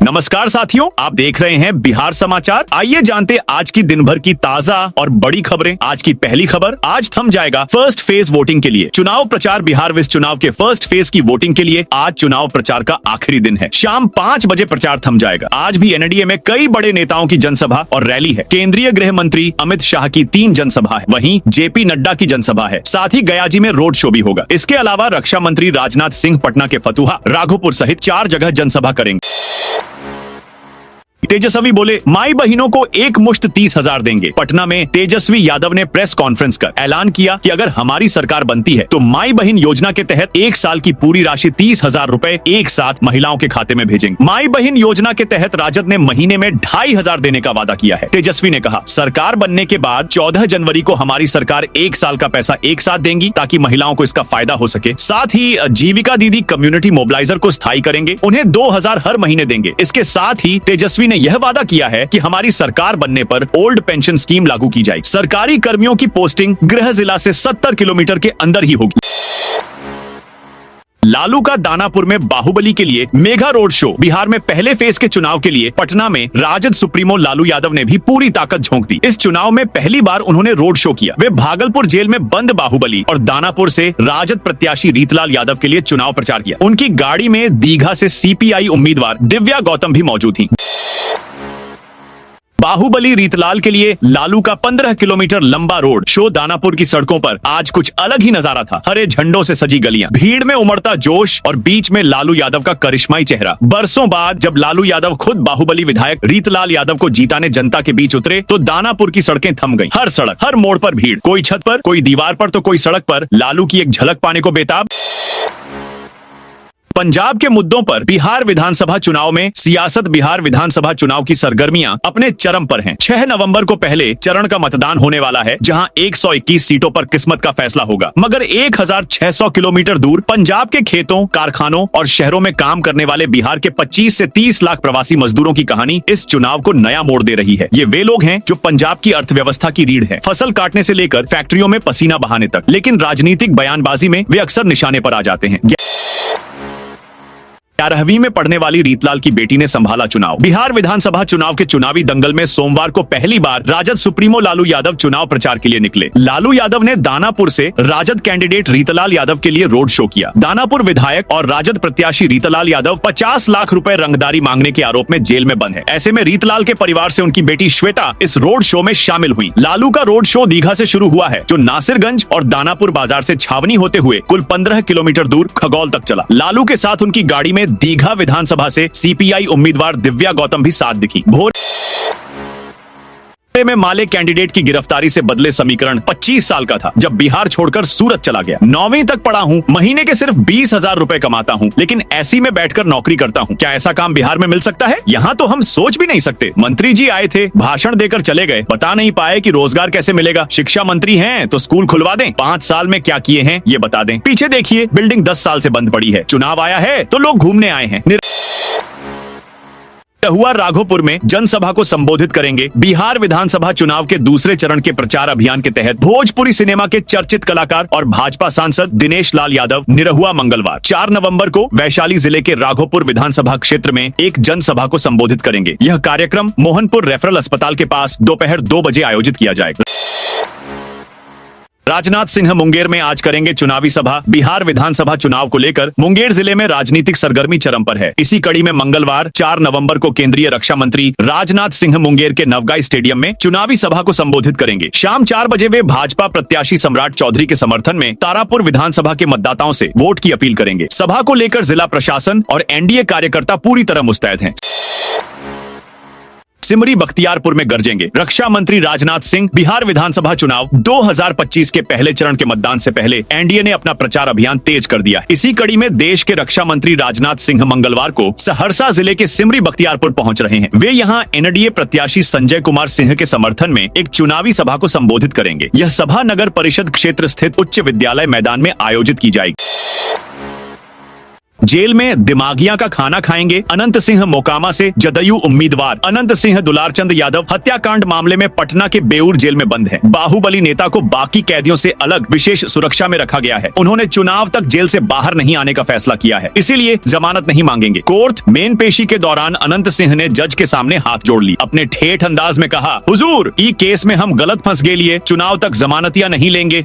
नमस्कार साथियों, आप देख रहे हैं बिहार समाचार। आइए जानते आज की दिन भर की ताजा और बड़ी खबरें। आज की पहली खबर, आज थम जाएगा फर्स्ट फेज वोटिंग के लिए चुनाव प्रचार। बिहार विस चुनाव के फर्स्ट फेज की वोटिंग के लिए आज चुनाव प्रचार का आखिरी दिन है। शाम 5 बजे प्रचार थम जाएगा। आज भी एनडीए में कई बड़े नेताओं की जनसभा और रैली है। केंद्रीय गृह मंत्री अमित शाह की 3 जनसभा है, वहीं जेपी नड्डा की जनसभा है। साथ ही गयाजी में रोड शो भी होगा। इसके अलावा रक्षा मंत्री राजनाथ सिंह पटना के फतुहा, राघोपुर सहित 4 जगह जनसभा करेंगे। तेजस्वी बोले, माई बहनों को एक मुश्त 30,000 देंगे। पटना में तेजस्वी यादव ने प्रेस कॉन्फ्रेंस कर ऐलान किया कि अगर हमारी सरकार बनती है तो माई बहन योजना के तहत 1 साल की पूरी राशि 30,000 रुपए एक साथ महिलाओं के खाते में भेजेंगे। माई बहन योजना के तहत राजद ने महीने में 2,500 देने का वादा किया है। तेजस्वी ने कहा, सरकार बनने के बाद 14 जनवरी को हमारी सरकार 1 साल का पैसा एक साथ देंगी ताकि महिलाओं को इसका फायदा हो सके। साथ ही जीविका दीदी कम्युनिटी मोबिलाइजर को स्थायी करेंगे, उन्हें 2,000 हर महीने देंगे। इसके साथ ही तेजस्वी ने यह वादा किया है कि हमारी सरकार बनने पर ओल्ड पेंशन स्कीम लागू की जाएगी। सरकारी कर्मियों की पोस्टिंग गृह जिला से 70 किलोमीटर के अंदर ही होगी। लालू का दानापुर में बाहुबली के लिए मेगा रोड शो। बिहार में पहले फेज के चुनाव के लिए पटना में राजद सुप्रीमो लालू यादव ने भी पूरी ताकत झोंक दी। इस चुनाव में पहली बार उन्होंने रोड शो किया। वे भागलपुर जेल में बंद बाहुबली और दानापुर से राजद प्रत्याशी रीतलाल यादव के लिए चुनाव प्रचार किया। उनकी गाड़ी में दीघा से सीपीआई उम्मीदवार दिव्या गौतम भी मौजूद थी। बाहुबली रीतलाल के लिए लालू का 15 किलोमीटर लंबा रोड शो दानापुर की सड़कों पर आज कुछ अलग ही नजारा था। हरे झंडों से सजी गलियां, भीड़ में उमड़ता जोश और बीच में लालू यादव का करिश्माई चेहरा। बरसों बाद जब लालू यादव खुद बाहुबली विधायक रीतलाल यादव को जीताने जनता के बीच उतरे तो दानापुर की सड़कें थम गईं। हर सड़क, हर मोड़ पर भीड़, कोई छत पर, कोई दीवार पर तो कोई सड़क पर लालू की एक झलक पाने को बेताब। पंजाब के मुद्दों पर बिहार विधानसभा चुनाव में सियासत। बिहार विधानसभा चुनाव की सरगर्मियां अपने चरम पर हैं। 6 नवंबर को पहले चरण का मतदान होने वाला है, जहां 121 सीटों पर किस्मत का फैसला होगा। मगर 1600 किलोमीटर दूर पंजाब के खेतों, कारखानों और शहरों में काम करने वाले बिहार के 25 से 30 लाख प्रवासी मजदूरों की कहानी इस चुनाव को नया मोड़ दे रही है। ये वे लोग हैं जो पंजाब की अर्थव्यवस्था की रीढ़ है, फसल काटने से लेकर फैक्ट्रियों में पसीना बहाने तक। लेकिन राजनीतिक बयानबाजी में वे अक्सर निशाने पर आ जाते हैं। 11वीं में पढ़ने वाली रीतलाल की बेटी ने संभाला चुनाव। बिहार विधानसभा चुनाव के चुनावी दंगल में सोमवार को पहली बार राजद सुप्रीमो लालू यादव चुनाव प्रचार के लिए निकले। लालू यादव ने दानापुर से राजद कैंडिडेट रीतलाल यादव के लिए रोड शो किया। दानापुर विधायक और राजद प्रत्याशी रीतलाल यादव 50 लाख रुपए रंगदारी मांगने के आरोप में जेल में बंद है। ऐसे में रीतलाल के परिवार से उनकी बेटी श्वेता इस रोड शो में शामिल हुई। लालू का रोड शो दीघा से शुरू हुआ है, जो नासिरगंज और दानापुर बाजार से छावनी होते हुए कुल 15 किलोमीटर दूर खगौल तक चला। लालू के साथ उनकी गाड़ी में दीघा विधानसभा से सीपीआई उम्मीदवार दिव्या गौतम भी साथ दिखी। भोर में माले कैंडिडेट की गिरफ्तारी से बदले समीकरण। 25 साल का था जब बिहार छोड़कर सूरत चला गया। 9वीं तक पढ़ा हूँ, महीने के सिर्फ 20,000 रुपए कमाता हूँ, लेकिन ऐसी में बैठकर नौकरी करता हूँ। क्या ऐसा काम बिहार में मिल सकता है? यहाँ तो हम सोच भी नहीं सकते। मंत्री जी आए थे, भाषण देकर चले गए, बता नहीं पाए कि रोजगार कैसे मिलेगा। शिक्षा मंत्री हैं तो स्कूल खुलवा दें, 5 साल में क्या किए हैं ये बता दें। पीछे देखिए, बिल्डिंग 10 साल से बंद पड़ी है। चुनाव आया है तो लोग घूमने आए हैं। हुआ राघोपुर में जनसभा को संबोधित करेंगे। बिहार विधानसभा चुनाव के दूसरे चरण के प्रचार अभियान के तहत भोजपुरी सिनेमा के चर्चित कलाकार और भाजपा सांसद दिनेश लाल यादव निरहुआ मंगलवार 4 नवंबर को वैशाली जिले के राघोपुर विधानसभा क्षेत्र में एक जनसभा को संबोधित करेंगे। यह कार्यक्रम मोहनपुर रेफरल अस्पताल के पास दोपहर 2 बजे आयोजित किया जाएगा। राजनाथ सिंह मुंगेर में आज करेंगे चुनावी सभा। बिहार विधानसभा चुनाव को लेकर मुंगेर जिले में राजनीतिक सरगर्मी चरम पर है। इसी कड़ी में मंगलवार 4 नवंबर को केंद्रीय रक्षा मंत्री राजनाथ सिंह मुंगेर के नवगाई स्टेडियम में चुनावी सभा को संबोधित करेंगे। शाम 4 बजे वे भाजपा प्रत्याशी सम्राट चौधरी के समर्थन में तारापुर विधानसभा के मतदाताओं से वोट की अपील करेंगे। सभा को लेकर जिला प्रशासन और एनडीए कार्यकर्ता पूरी तरह मुस्तैद हैं। सिमरी बख्तियारपुर में गरजेंगे। रक्षा मंत्री राजनाथ सिंह। बिहार विधानसभा चुनाव 2025 के पहले चरण के मतदान से पहले एनडीए ने अपना प्रचार अभियान तेज कर दिया। इसी कड़ी में देश के रक्षा मंत्री राजनाथ सिंह मंगलवार को सहरसा जिले के सिमरी बख्तियारपुर पहुंच रहे हैं। वे यहां एनडीए प्रत्याशी संजय कुमार सिंह के समर्थन में एक चुनावी सभा को संबोधित करेंगे। यह सभा नगर परिषद क्षेत्र स्थित उच्च विद्यालय मैदान में आयोजित की जाएगी। जेल में दिमागियां का खाना खाएंगे अनंत सिंह मोकामा से जदयू उम्मीदवार। अनंत सिंह दुलारचंद यादव हत्याकांड मामले में पटना के बेऊर जेल में बंद हैं। बाहुबली नेता को बाकी कैदियों से अलग विशेष सुरक्षा में रखा गया है। उन्होंने चुनाव तक जेल से बाहर नहीं आने का फैसला किया है, इसीलिए जमानत नहीं मांगेंगे। कोर्ट मेन पेशी के दौरान अनंत सिंह ने जज के सामने हाथ जोड़ ली। अपने ठेठ अंदाज में कहा, हुजूर ई केस में हम गलत फंस गए लिए, चुनाव तक जमानतियां नहीं लेंगे।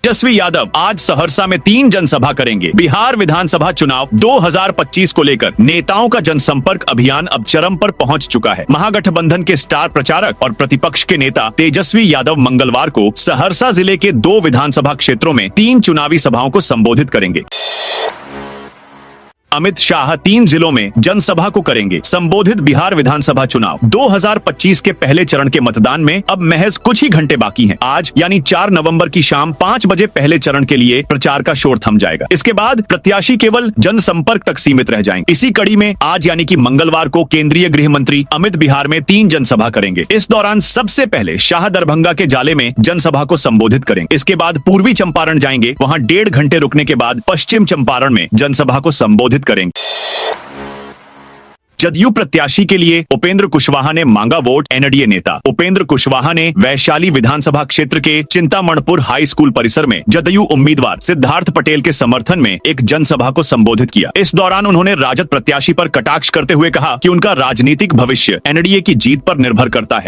तेजस्वी यादव आज सहरसा में 3 जनसभा करेंगे। बिहार विधानसभा चुनाव 2025 को लेकर नेताओं का जनसंपर्क अभियान अब चरम पर पहुंच चुका है। महागठबंधन के स्टार प्रचारक और प्रतिपक्ष के नेता तेजस्वी यादव मंगलवार को सहरसा जिले के 2 विधानसभा क्षेत्रों में 3 चुनावी सभाओं को संबोधित करेंगे। अमित शाह 3 जिलों में जनसभा को करेंगे संबोधित। बिहार विधानसभा चुनाव 2025 के पहले चरण के मतदान में अब महज कुछ ही घंटे बाकी हैं। आज यानी 4 नवंबर की शाम 5 बजे पहले चरण के लिए प्रचार का शोर थम जाएगा। इसके बाद प्रत्याशी केवल जनसंपर्क तक सीमित रह जाएंगे। इसी कड़ी में आज यानी कि मंगलवार को केंद्रीय गृह मंत्री अमित बिहार में 3 जनसभा करेंगे। इस दौरान सबसे पहले शाह दरभंगा के जाले में जनसभा को संबोधित करेंगे। इसके बाद पूर्वी चंपारण जाएंगे, वहां 1.5 घंटे रुकने के बाद पश्चिम चंपारण में जनसभा को संबोधित करेंगे। जदयू प्रत्याशी के लिए उपेंद्र कुशवाहा ने मांगा वोट। एनडीए नेता उपेंद्र कुशवाहा ने वैशाली विधानसभा क्षेत्र के चिंतामणपुर हाई स्कूल परिसर में जदयू उम्मीदवार सिद्धार्थ पटेल के समर्थन में एक जनसभा को संबोधित किया। इस दौरान उन्होंने राजद प्रत्याशी पर कटाक्ष करते हुए कहा कि उनका राजनीतिक भविष्य एनडीए की जीत पर निर्भर करता है।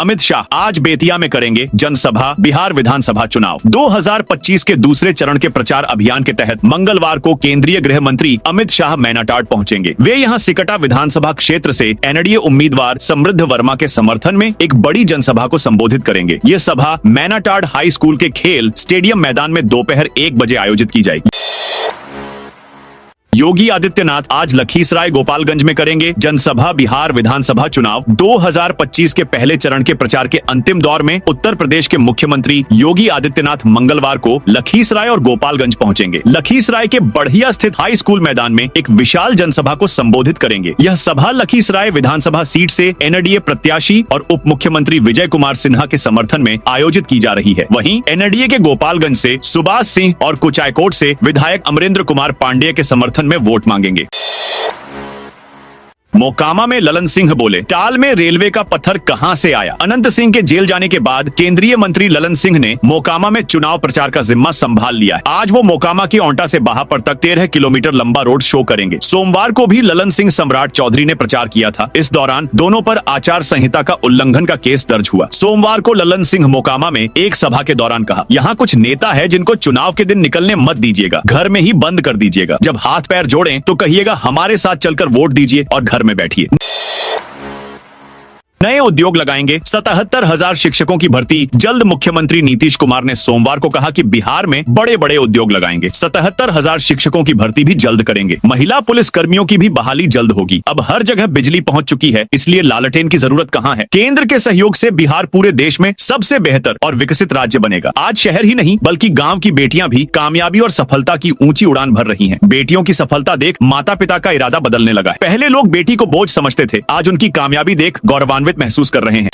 अमित शाह आज बेतिया में करेंगे जनसभा। बिहार विधानसभा चुनाव 2025 के दूसरे चरण के प्रचार अभियान के तहत मंगलवार को केंद्रीय गृह मंत्री अमित शाह मैनाटाड पहुंचेंगे। वे यहां सिकटा विधानसभा क्षेत्र से एनडीए उम्मीदवार समृद्ध वर्मा के समर्थन में एक बड़ी जनसभा को संबोधित करेंगे। ये सभा मैनाटाड हाई स्कूल के खेल स्टेडियम मैदान में दोपहर 1 बजे आयोजित की जाएगी। योगी आदित्यनाथ आज लखीसराय गोपालगंज में करेंगे जनसभा। बिहार विधानसभा चुनाव 2025 के पहले चरण के प्रचार के अंतिम दौर में उत्तर प्रदेश के मुख्यमंत्री योगी आदित्यनाथ मंगलवार को लखीसराय और गोपालगंज पहुंचेंगे। लखीसराय के बढ़िया स्थित हाई स्कूल मैदान में एक विशाल जनसभा को संबोधित करेंगे। यह सभा लखीसराय विधानसभा सीट से एनडीए प्रत्याशी और उप मुख्यमंत्री विजय कुमार सिन्हा के समर्थन में आयोजित की जा रही है। वहीं एनडीए के गोपालगंज से सुभाष सिंह और कुचायकोट से विधायक अमरेंद्र कुमार पांडेय के समर्थन में वोट मांगेंगे। मोकामा में ललन सिंह बोले, टाल में रेलवे का पत्थर कहां से आया। अनंत सिंह के जेल जाने के बाद केंद्रीय मंत्री ललन सिंह ने मोकामा में चुनाव प्रचार का जिम्मा संभाल लिया है। आज वो मोकामा की औंटा से बाहापर तक 13 किलोमीटर लंबा रोड शो करेंगे। सोमवार को भी ललन सिंह सम्राट चौधरी ने प्रचार किया था। इस दौरान दोनों पर आचार संहिता का उल्लंघन का केस दर्ज हुआ। सोमवार को ललन सिंह मोकामा में एक सभा के दौरान कहा, यहाँ कुछ नेता है जिनको चुनाव के दिन निकलने मत दीजिएगा, घर में ही बंद कर दीजिएगा। जब हाथ पैर जोड़ें तो कहिएगा हमारे साथ चलकर वोट दीजिए और घर में बैठिए। नए उद्योग लगाएंगे। 77,000 शिक्षकों की भर्ती जल्द। मुख्यमंत्री नीतीश कुमार ने सोमवार को कहा कि बिहार में बड़े बड़े उद्योग लगाएंगे। 77,000 शिक्षकों की भर्ती भी जल्द करेंगे। महिला पुलिस कर्मियों की भी बहाली जल्द होगी। अब हर जगह बिजली पहुंच चुकी है, इसलिए लालटेन की जरूरत कहां है। केंद्र के सहयोग से बिहार पूरे देश में सबसे बेहतर और विकसित राज्य बनेगा। आज शहर ही नहीं बल्कि गांव की बेटियां भी कामयाबी और सफलता की ऊंची उड़ान भर रही हैं। बेटियों की सफलता देख माता पिता का इरादा बदलने लगा है। पहले लोग बेटी को बोझ समझते थे, आज उनकी कामयाबी देख गौरवान्वित महसूस कर रहे हैं।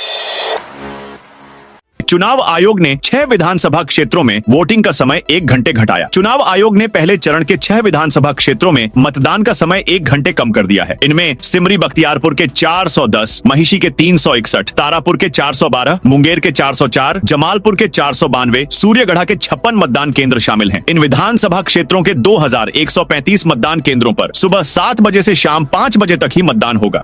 चुनाव आयोग ने 6 विधानसभा क्षेत्रों में वोटिंग का समय 1 घंटे घटाया। चुनाव आयोग ने पहले चरण के 6 विधानसभा क्षेत्रों में मतदान का समय 1 घंटे कम कर दिया है। इनमें सिमरी बख्तियारपुर के 410, महिषी के 361, तारापुर के 412, मुंगेर के 404, जमालपुर के 492, सूर्यगढ़ा के 56 मतदान केंद्र शामिल हैं। इन विधानसभा क्षेत्रों के 2135 मतदान केंद्रों पर सुबह 7 बजे से शाम 5 बजे तक ही मतदान होगा।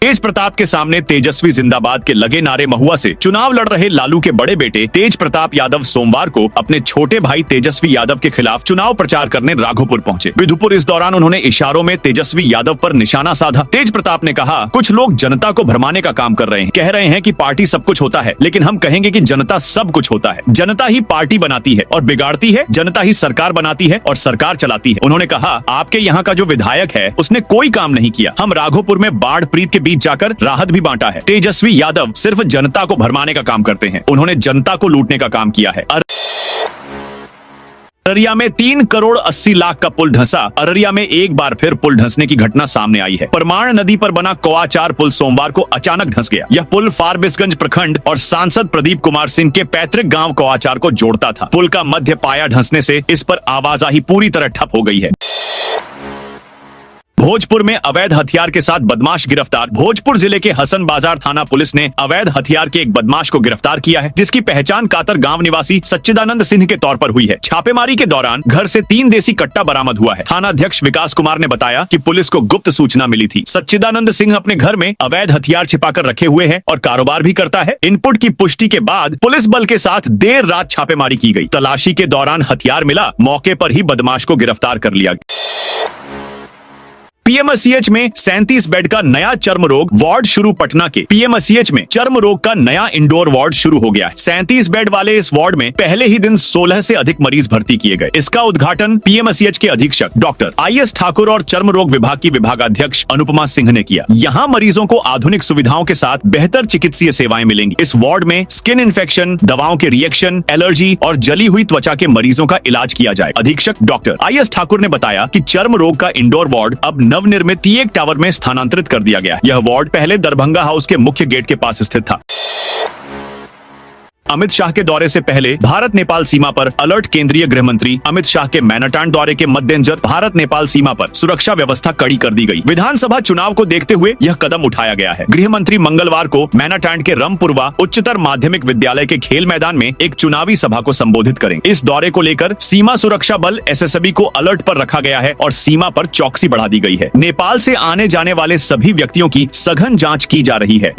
तेज प्रताप के सामने तेजस्वी जिंदाबाद के लगे नारे महुआ से चुनाव लड़ रहे लालू के बड़े बेटे तेज प्रताप यादव सोमवार को अपने छोटे भाई तेजस्वी यादव के खिलाफ चुनाव प्रचार करने राघोपुर पहुंचे। विधुपुर इस दौरान उन्होंने इशारों में तेजस्वी यादव पर निशाना साधा। तेज प्रताप ने कहा, कुछ लोग जनता को भरमाने का काम कर रहे हैं, कह रहे हैं कि पार्टी सब कुछ होता है, लेकिन हम कहेंगे कि जनता सब कुछ होता है। जनता ही पार्टी बनाती है और बिगाड़ती है, जनता ही सरकार बनाती है और सरकार चलाती है। उन्होंने कहा, आपके यहाँ का जो विधायक है उसने कोई काम नहीं किया। हम राघोपुर में बाढ़ पीड़ित के बीच जाकर राहत भी बांटा है। तेजस्वी यादव सिर्फ जनता को भरमाने का काम करते हैं, उन्होंने जनता को लूटने का काम किया है। अररिया में 3 करोड़ 80 लाख का पुल धंसा। अररिया में एक बार फिर पुल धंसने की घटना सामने आई है। परमाण नदी पर बना कौआचार पुल सोमवार को अचानक धंस गया। यह पुल फारबिसगंज प्रखंड और सांसद प्रदीप कुमार सिंह के पैतृक गांव कौआचार को जोड़ता था। पुल का मध्य पाया धंसने से इस पर आवाजाही पूरी तरह ठप हो गई है। भोजपुर में अवैध हथियार के साथ बदमाश गिरफ्तार। भोजपुर जिले के हसन बाजार थाना पुलिस ने अवैध हथियार के एक बदमाश को गिरफ्तार किया है, जिसकी पहचान कातर गांव निवासी सच्चिदानंद सिंह के तौर पर हुई है। छापेमारी के दौरान घर से 3 देसी कट्टा बरामद हुआ है। थाना अध्यक्ष विकास कुमार ने बताया कि पुलिस को गुप्त सूचना मिली थी। सच्चिदानंद सिंह अपने घर में अवैध हथियार छिपाकर रखे हुए है और कारोबार भी करता है। इनपुट की पुष्टि के बाद पुलिस बल के साथ देर रात छापेमारी की गई। तलाशी के दौरान हथियार मिला, मौके पर ही बदमाश को गिरफ्तार कर लिया गया। पीएमसीएच में 37 बेड का नया चर्म रोग वार्ड शुरू। पटना के पीएमसीएच में चर्म रोग का नया इंडोर वार्ड शुरू हो गया है। 37 बेड वाले इस वार्ड में पहले ही दिन 16 से अधिक मरीज भर्ती किए गए। इसका उद्घाटन पीएमसीएच के अधीक्षक डॉक्टर IS ठाकुर और चर्म रोग विभाग की विभागाध्यक्ष अनुपमा सिंह ने किया। यहाँ मरीजों को आधुनिक सुविधाओं के साथ बेहतर चिकित्सीय सेवाएं मिलेंगी। इस वार्ड में स्किन इन्फेक्शन, दवाओं के रिएक्शन, एलर्जी और जली हुई त्वचा के मरीजों का इलाज किया जाए। अधीक्षक डॉक्टर IS ठाकुर ने बताया कि चर्म रोग का इंडोर वार्ड अब नवनिर्मित T1 टावर में स्थानांतरित कर दिया गया। यह वार्ड पहले दरभंगा हाउस के मुख्य गेट के पास स्थित था। अमित शाह के दौरे से पहले भारत नेपाल सीमा पर अलर्ट। केंद्रीय गृह मंत्री अमित शाह के मैनाटांड दौरे के मद्देनजर भारत नेपाल सीमा पर सुरक्षा व्यवस्था कड़ी कर दी गई। विधानसभा चुनाव को देखते हुए यह कदम उठाया गया है। गृह मंत्री मंगलवार को मैनाटांड के रमपुरवा उच्चतर माध्यमिक विद्यालय के खेल मैदान में एक चुनावी सभा को संबोधित करेंगे। इस दौरे को लेकर सीमा सुरक्षा बल SSB को अलर्ट पर रखा गया है और सीमा पर चौकसी बढ़ा दी गई है। नेपाल से आने जाने वाले सभी व्यक्तियों की सघन जाँच की जा रही है।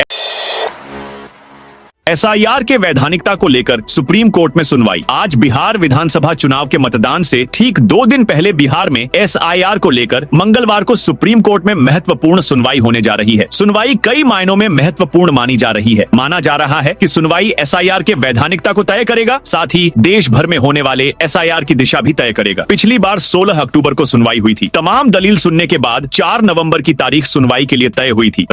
SIR के वैधानिकता को लेकर सुप्रीम कोर्ट में सुनवाई। आज बिहार विधानसभा चुनाव के मतदान से ठीक 2 दिन पहले बिहार में SIR को लेकर मंगलवार को सुप्रीम कोर्ट में महत्वपूर्ण सुनवाई होने जा रही है। सुनवाई कई मायनों में महत्वपूर्ण मानी जा रही है। माना जा रहा है कि सुनवाई SIR के वैधानिकता को तय करेगा, साथ ही देश भर में होने वाले SIR की दिशा भी तय करेगा। पिछली बार 16 अक्टूबर को सुनवाई हुई थी। तमाम दलील सुनने के बाद 4 नवंबर की तारीख सुनवाई के लिए तय हुई थी।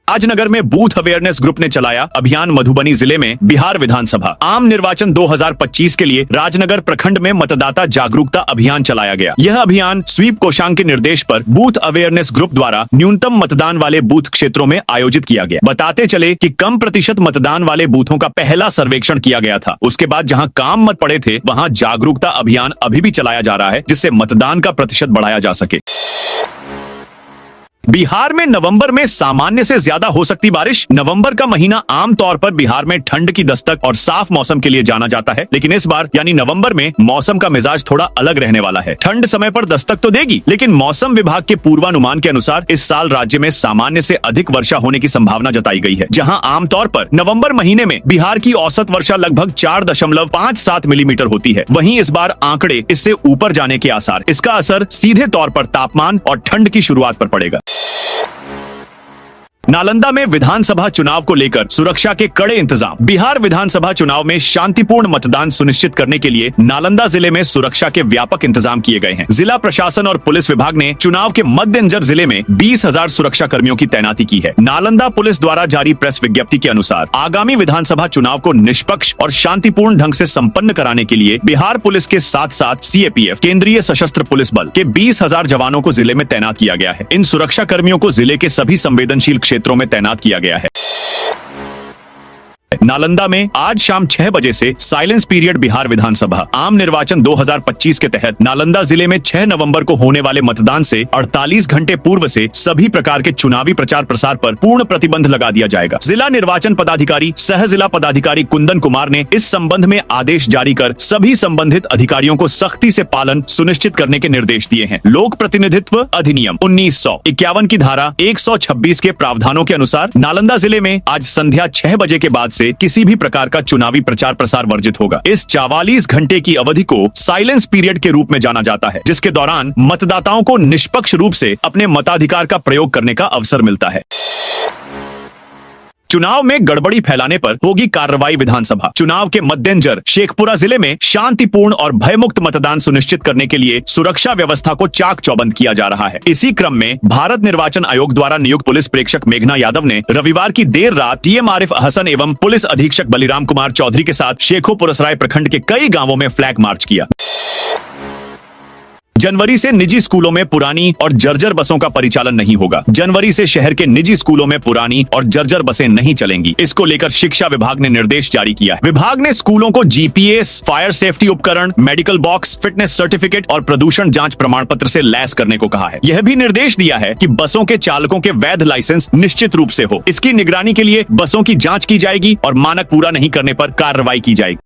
राजनगर में बूथ अवेयरनेस ग्रुप ने चलाया अभियान। मधुबनी जिले में बिहार विधानसभा आम निर्वाचन 2025 के लिए राजनगर प्रखंड में मतदाता जागरूकता अभियान चलाया गया। यह अभियान स्वीप कोषांग के निर्देश पर बूथ अवेयरनेस ग्रुप द्वारा न्यूनतम मतदान वाले बूथ क्षेत्रों में आयोजित किया गया। बताते चले कि कम प्रतिशत मतदान वाले बूथों का पहला सर्वेक्षण किया गया था। उसके बाद जहां काम मत पड़े थे, वहां जागरूकता अभियान अभी भी चलाया जा रहा है, जिससे मतदान का प्रतिशत बढ़ाया जा सके। बिहार में नवंबर में सामान्य से ज्यादा हो सकती बारिश। नवंबर का महीना आमतौर पर बिहार में ठंड की दस्तक और साफ मौसम के लिए जाना जाता है, लेकिन इस बार यानी नवंबर में मौसम का मिजाज थोड़ा अलग रहने वाला है। ठंड समय पर दस्तक तो देगी, लेकिन मौसम विभाग के पूर्वानुमान के अनुसार इस साल राज्य में सामान्य से अधिक वर्षा होने की संभावना जताई गई है। जहां आमतौर पर नवंबर महीने में बिहार की औसत वर्षा लगभग 4.57 मिलीमीटर होती है, वहीं इस बार आंकड़े इससे ऊपर जाने के आसार। इसका असर सीधे तौर पर तापमान और ठंड की शुरुआत पर पड़ेगा। नालंदा में विधानसभा चुनाव को लेकर सुरक्षा के कड़े इंतजाम। बिहार विधानसभा चुनाव में शांतिपूर्ण मतदान सुनिश्चित करने के लिए नालंदा जिले में सुरक्षा के व्यापक इंतजाम किए गए हैं। जिला प्रशासन और पुलिस विभाग ने चुनाव के मद्देनजर जिले में 20,000 सुरक्षा कर्मियों की तैनाती की है। नालंदा पुलिस द्वारा जारी प्रेस विज्ञप्ति के अनुसार आगामी विधानसभा चुनाव को निष्पक्ष और शांतिपूर्ण ढंग से संपन्न कराने के लिए बिहार पुलिस के साथ साथ CAPF केंद्रीय सशस्त्र पुलिस बल के 20,000 जवानों को जिले में तैनात किया गया है। इन सुरक्षा कर्मियों को जिले के सभी संवेदनशील क्षेत्रों में तैनात किया गया है। नालंदा में आज शाम 6 बजे से साइलेंस पीरियड बिहार विधानसभा आम निर्वाचन 2025 के तहत नालंदा जिले में 6 नवंबर को होने वाले मतदान से 48 घंटे पूर्व से सभी प्रकार के चुनावी प्रचार प्रसार पर पूर्ण प्रतिबंध लगा दिया जाएगा। जिला निर्वाचन पदाधिकारी सह जिला पदाधिकारी कुंदन कुमार ने इस संबंध में आदेश जारी कर सभी संबंधित अधिकारियों को सख्ती से पालन सुनिश्चित करने के निर्देश दिए हैं। लोक प्रतिनिधित्व अधिनियम 1951 की धारा 126 के प्रावधानों के अनुसार नालंदा जिले में आज संध्या 6 बजे के बाद से किसी भी प्रकार का चुनावी प्रचार प्रसार वर्जित होगा। इस 44 घंटे की अवधि को साइलेंस पीरियड के रूप में जाना जाता है, जिसके दौरान मतदाताओं को निष्पक्ष रूप से अपने मताधिकार का प्रयोग करने का अवसर मिलता है। चुनाव में गड़बड़ी फैलाने पर होगी कार्रवाई। विधानसभा चुनाव के मद्देनजर शेखपुरा जिले में शांतिपूर्ण और भयमुक्त मतदान सुनिश्चित करने के लिए सुरक्षा व्यवस्था को चाक चौबंद किया जा रहा है। इसी क्रम में भारत निर्वाचन आयोग द्वारा नियुक्त पुलिस प्रेक्षक मेघना यादव ने रविवार की देर रात डीएम आरिफ हसन एवं पुलिस अधीक्षक बलिराम कुमार चौधरी के साथ शेखोपुरसराय प्रखंड के कई गांवों में फ्लैग मार्च किया। जनवरी से निजी स्कूलों में पुरानी और जर्जर बसों का परिचालन नहीं होगा। जनवरी से शहर के निजी स्कूलों में पुरानी और जर्जर बसें नहीं चलेंगी। इसको लेकर शिक्षा विभाग ने निर्देश जारी किया है। विभाग ने स्कूलों को जीपीएस, फायर सेफ्टी उपकरण, मेडिकल बॉक्स, फिटनेस सर्टिफिकेट और प्रदूषण जांच प्रमाण पत्र से लैस करने को कहा है। यह भी निर्देश दिया है कि बसों के चालकों के वैध लाइसेंस निश्चित रूप से हो। इसकी निगरानी के लिए बसों की जांच की जाएगी और मानक पूरा नहीं करने पर कार्रवाई की जाएगी।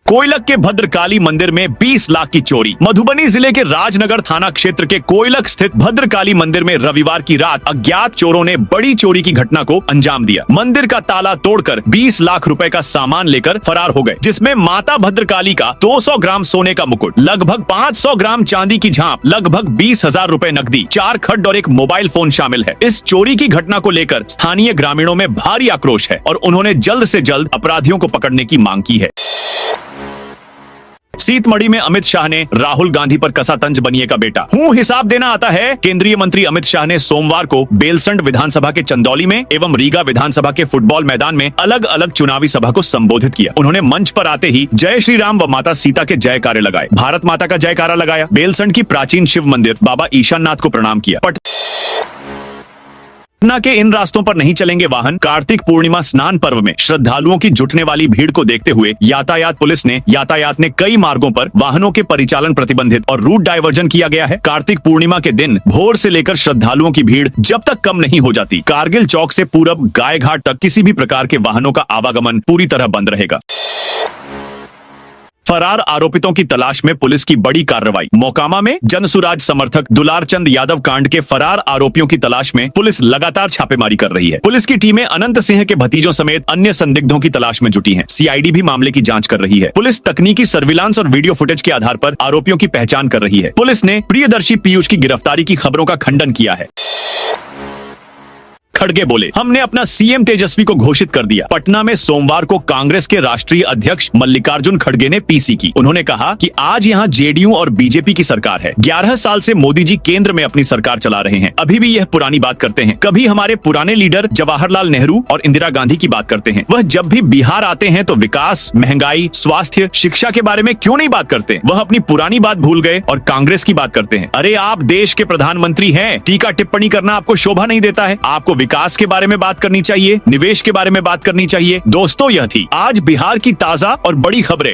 कोयलक के भद्रकाली मंदिर में 20 लाख की चोरी। मधुबनी जिले के राजनगर थाना क्षेत्र के कोयलक स्थित भद्रकाली मंदिर में रविवार की रात अज्ञात चोरों ने बड़ी चोरी की घटना को अंजाम दिया। मंदिर का ताला तोड़कर 20 लाख रुपए का सामान लेकर फरार हो गए, जिसमें माता भद्रकाली का 200 ग्राम सोने का मुकुट, लगभग 500 ग्राम चांदी की झांप, लगभग 20,000 रुपए नकदी, 4 खड्ड और एक मोबाइल फोन शामिल है। इस चोरी की घटना को लेकर स्थानीय ग्रामीणों में भारी आक्रोश है और उन्होंने जल्द से जल्द अपराधियों को पकड़ने की मांग की है। सीतमढ़ी में अमित शाह ने राहुल गांधी पर कसा तंज बनिए का बेटा हूँ हिसाब देना आता है। केंद्रीय मंत्री अमित शाह ने सोमवार को बेलसंड विधानसभा के चंदौली में एवं रीगा विधानसभा के फुटबॉल मैदान में अलग अलग चुनावी सभा को संबोधित किया। उन्होंने मंच पर आते ही जय श्री राम व माता सीता के जयकारे लगाए, भारत माता का जयकारा लगाया, बेलसंड की प्राचीन शिव मंदिर बाबा ईशाननाथ को प्रणाम किया। पटना के इन रास्तों पर नहीं चलेंगे वाहन। कार्तिक पूर्णिमा स्नान पर्व में श्रद्धालुओं की जुटने वाली भीड़ को देखते हुए यातायात पुलिस ने यातायात में कई मार्गों पर वाहनों के परिचालन प्रतिबंधित और रूट डायवर्जन किया गया है। कार्तिक पूर्णिमा के दिन भोर से लेकर श्रद्धालुओं की भीड़ जब तक कम नहीं हो जाती, कारगिल चौक से पूरब गाय घाट तक किसी भी प्रकार के वाहनों का आवागमन पूरी तरह बंद रहेगा। फरार आरोपितों की तलाश में पुलिस की बड़ी कार्रवाई। मोकामा में जनसुराज समर्थक दुलारचंद यादव कांड के फरार आरोपियों की तलाश में पुलिस लगातार छापेमारी कर रही है। पुलिस की टीमें अनंत सिंह के भतीजों समेत अन्य संदिग्धों की तलाश में जुटी हैं। सीआईडी भी मामले की जांच कर रही है। पुलिस तकनीकी सर्विलांस और वीडियो फुटेज के आधार पर आरोपियों की पहचान कर रही है। पुलिस ने प्रियदर्शी पीयूष की गिरफ्तारी की खबरों का खंडन किया है। खड़गे बोले, हमने अपना सीएम तेजस्वी को घोषित कर दिया। पटना में सोमवार को कांग्रेस के राष्ट्रीय अध्यक्ष मल्लिकार्जुन खड़गे ने पीसी की। उन्होंने कहा कि आज यहां जेडीयू और बीजेपी की सरकार है। 11 साल से मोदी जी केंद्र में अपनी सरकार चला रहे हैं, अभी भी यह पुरानी बात करते हैं। कभी हमारे पुराने लीडर जवाहरलाल नेहरू और इंदिरा गांधी की बात करते हैं। वह जब भी बिहार आते हैं तो विकास, महंगाई, स्वास्थ्य, शिक्षा के बारे में क्यों नहीं बात करते? वह अपनी पुरानी बात भूल गए और कांग्रेस की बात करते हैं। अरे आप देश के प्रधानमंत्री हैं, टीका टिप्पणी करना आपको शोभा नहीं देता है? आपको विकास के बारे में बात करनी चाहिए, निवेश के बारे में बात करनी चाहिए। दोस्तों, यह थी आज बिहार की ताजा और बड़ी खबरें।